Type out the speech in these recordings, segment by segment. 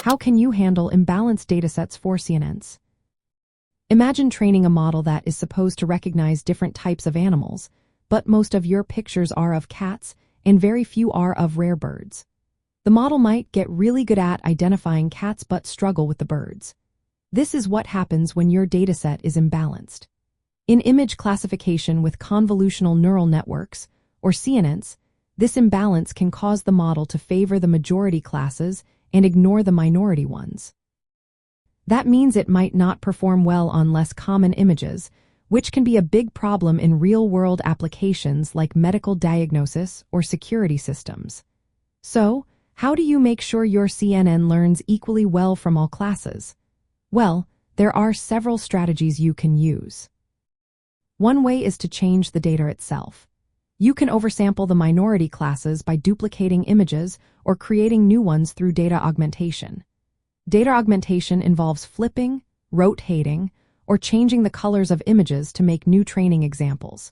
How can you handle imbalanced datasets for CNNs? Imagine training a model that is supposed to recognize different types of animals, but most of your pictures are of cats and very few are of rare birds. The model might get really good at identifying cats but struggle with the birds. This is what happens when your dataset is imbalanced. In image classification with convolutional neural networks, or CNNs, this imbalance can cause the model to favor the majority classes and ignore the minority ones. That means it might not perform well on less common images, which can be a big problem in real-world applications like medical diagnosis or security systems. So, how do you make sure your CNN learns equally well from all classes? Well, there are several strategies you can use. One way is to change the data itself. You can oversample the minority classes by duplicating images or creating new ones through data augmentation. Data augmentation involves flipping, rotating, or changing the colors of images to make new training examples.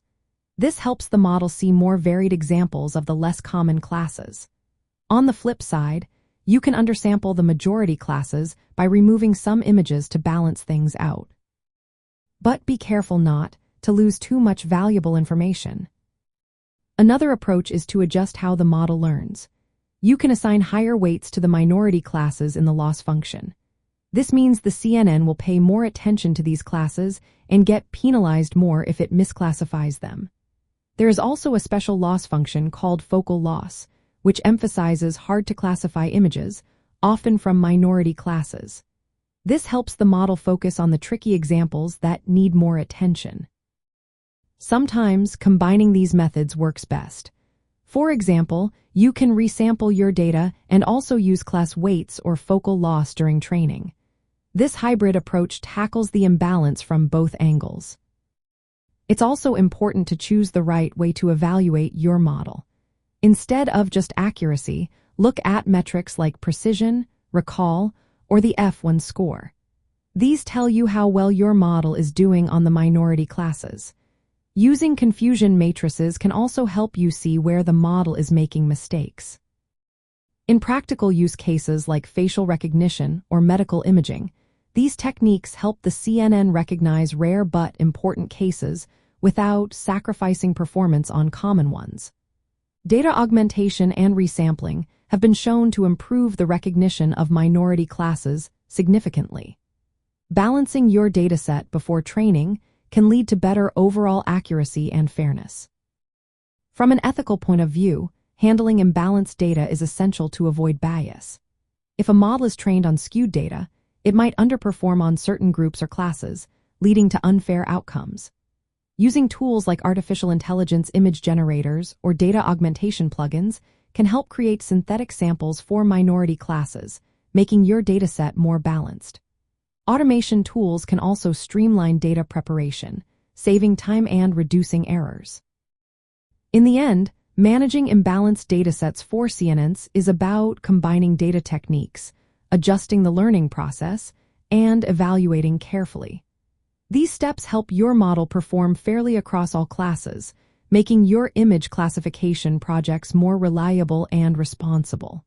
This helps the model see more varied examples of the less common classes. On the flip side, you can undersample the majority classes by removing some images to balance things out. But be careful not to lose too much valuable information. Another approach is to adjust how the model learns. You can assign higher weights to the minority classes in the loss function. This means the CNN will pay more attention to these classes and get penalized more if it misclassifies them. There is also a special loss function called focal loss, which emphasizes hard-to-classify images, often from minority classes. This helps the model focus on the tricky examples that need more attention. Sometimes combining these methods works best. For example, you can resample your data and also use class weights or focal loss during training. This hybrid approach tackles the imbalance from both angles. It's also important to choose the right way to evaluate your model. Instead of just accuracy, look at metrics like precision, recall, or the F1 score. These tell you how well your model is doing on the minority classes. Using confusion matrices can also help you see where the model is making mistakes. In practical use cases like facial recognition or medical imaging, these techniques help the CNN recognize rare but important cases without sacrificing performance on common ones. Data augmentation and resampling have been shown to improve the recognition of minority classes significantly. Balancing your dataset before training can lead to better overall accuracy and fairness. From an ethical point of view, handling imbalanced data is essential to avoid bias. If a model is trained on skewed data, it might underperform on certain groups or classes, leading to unfair outcomes. Using tools like artificial intelligence image generators or data augmentation plugins can help create synthetic samples for minority classes, making your dataset more balanced. Automation tools can also streamline data preparation, saving time and reducing errors. In the end, managing imbalanced datasets for CNNs is about combining data techniques, adjusting the learning process, and evaluating carefully. These steps help your model perform fairly across all classes, making your image classification projects more reliable and responsible.